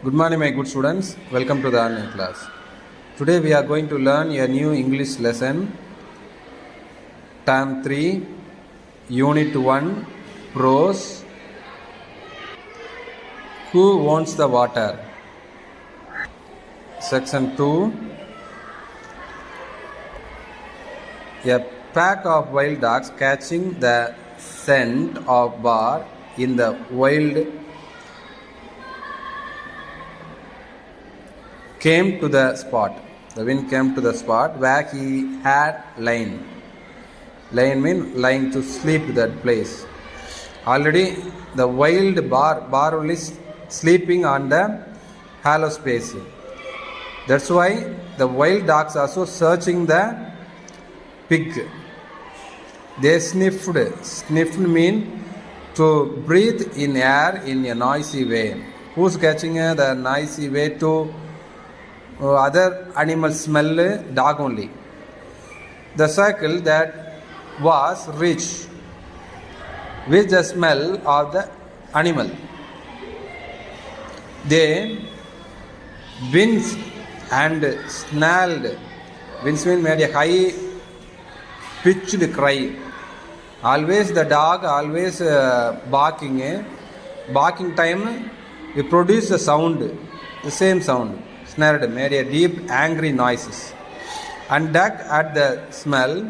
Good morning, my good students. Welcome to the online class. Today we are going to learn a new English lesson, Term 3, Unit 1, Prose. Who wants the water? Section 2. A pack of wild dogs catching the scent of bar in the wild came to the spot. The wind came to the spot where he had lain. Lain means lying to sleep that place. Already the wild bar only sleeping on the hollow space. That's why the wild dogs also searching the pig. They sniffed. Sniffed mean to breathe in air in a noisy way. Who's catching the noisy way to other animals smell? Dog only. The circle that was rich with the smell of the animal. They winced and snarled. Wince made a high pitched cry. Always the dog always barking. Barking time we produce the sound, the same sound. Snared, made a deep angry noises, and dug at the smell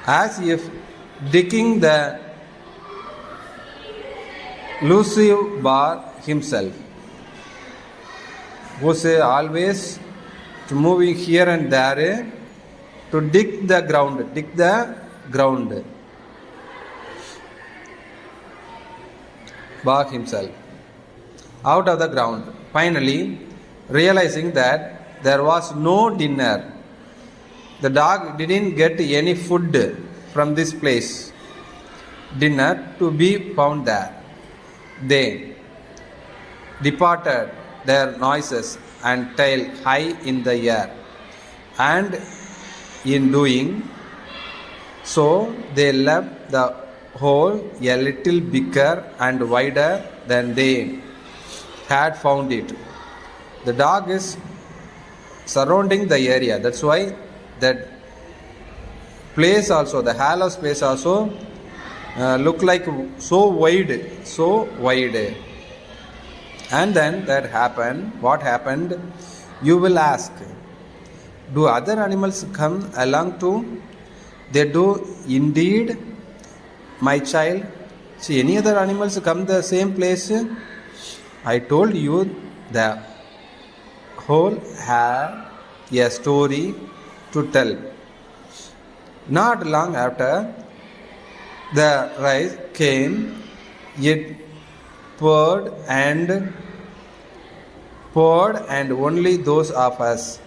as if digging the elusive bar himself. Was always to moving here and there to dig the ground. Bar himself out of the ground. Finally, realizing that there was no dinner, the dog didn't get any food from this place, dinner to be found there. They departed their noises and tail high in the air, and in doing so they left the hole a little bigger and wider than they had found it. The dog is surrounding the area. That's why that place also, the hollow space also look like so wide. And then that happened. What happened? You will ask, do other animals come along too? They do indeed, my child. See, any other animals come the same place? I told you the whole had a story to tell. Not long after the rise came, it poured, and only those of us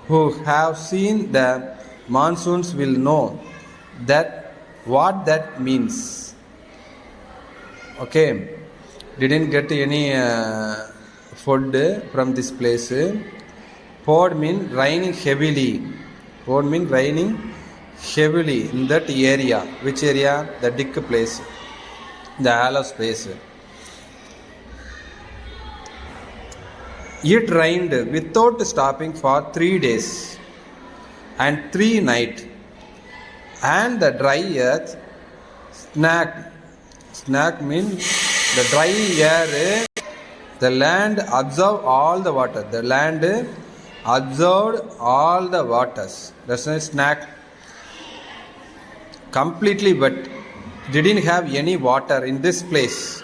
who have seen the monsoons will know that what that means. Okay, didn't get any food from this place. Poured means raining heavily. Poured means raining heavily in that area. Which area? The dig place, the hollow space. It rained without stopping for 3 days and 3 nights, and the dry earth snack means the dry air. The land absorbed all the water. The land absorbed all the waters. That's why snack completely wet. Didn't have any water in this place.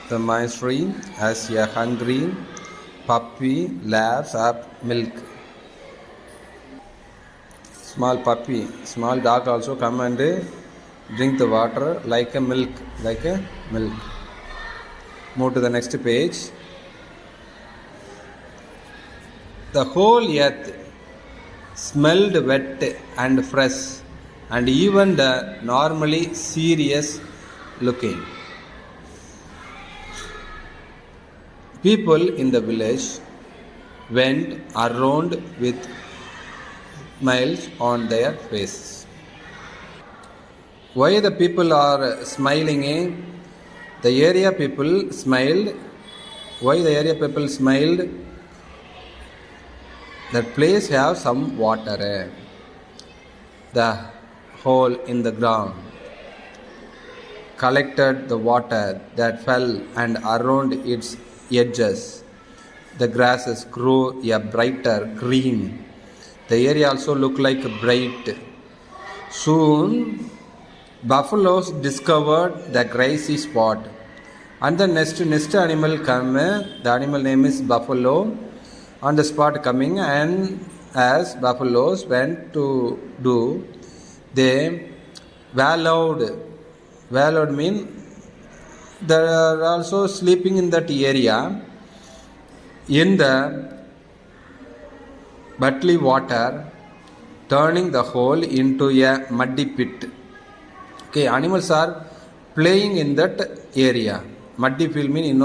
The misery as a hungry puppy laps up milk. Small puppy, small dog also come and drink the water like a milk. Move to the next page. The whole earth smelled wet and fresh, and even the normally serious looking people in the village went around with smiles on their faces. Why the people are smiling? The area people smiled. Why the area people smiled? That place have some water. The hole in the ground collected the water that fell, and around its edges the grasses grew a brighter green. The area also looked like bright. Soon buffaloes discovered the grassy spot, and the next animal come. The animal name is buffalo. On the spot coming, and as buffaloes went to do, they wallowed. Wallowed mean they are also sleeping in that area in the bubbly water, turning the hole into a muddy pit. Okay, animals are playing in that area. Muddy field mean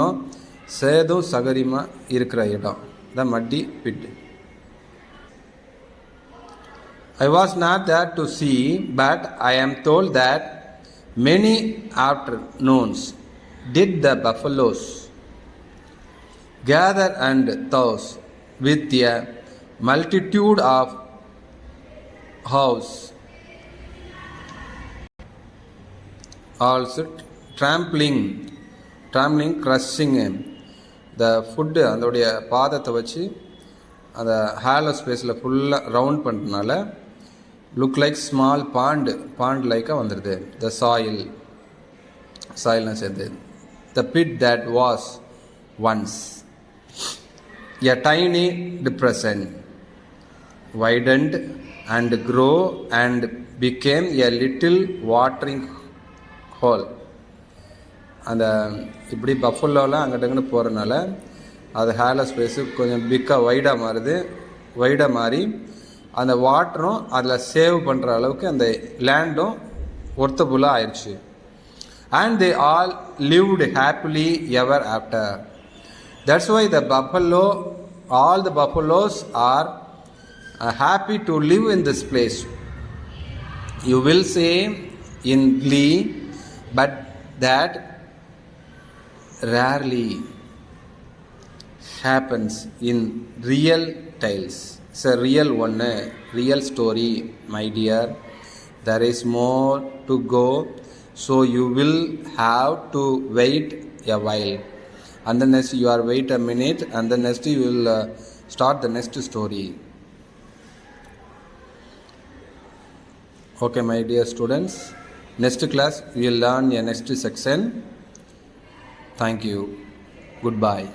சேதும் சகரிமா இருக்கிற இடம், the muddy pit. I was not there to see, but I am told that many afternoons did the buffaloes gather and thus with a multitude of house, also trampling, crushing the food. அதோடைய பாதத்தை வச்சு அந்த hollow ஸ்பேஸில் ஃபுல்லாக round பண்ணுறதுனால look like small pond லைக்காக வந்துடுது. The சாயில்னு சேர்ந்து the bit that was once a tiny depression widened and grew and became a little watering hole. அந்த இப்படி பஃபலோலாம் அங்கிட்ட போகிறதுனால அது ஹேலோ ஸ்பேஸு கொஞ்சம் பிக்காக வைடாக மாறி அந்த வாட்டரும் அதில் சேவ் பண்ணுற அளவுக்கு அந்த லேண்டும் ஒர்த்தபுல்லாக ஆயிடுச்சு. And they all lived happily ever after. That's why all the buffaloes are happy to live in this place. You will say in glee, but that rarely happens in real tales. It's a real one, real story, my dear. There is more to go, so you will have to wait a while. And then next you are wait a minute, and then next you will start the next story. Okay, my dear students, next class we will learn a next section. Thank you. Goodbye.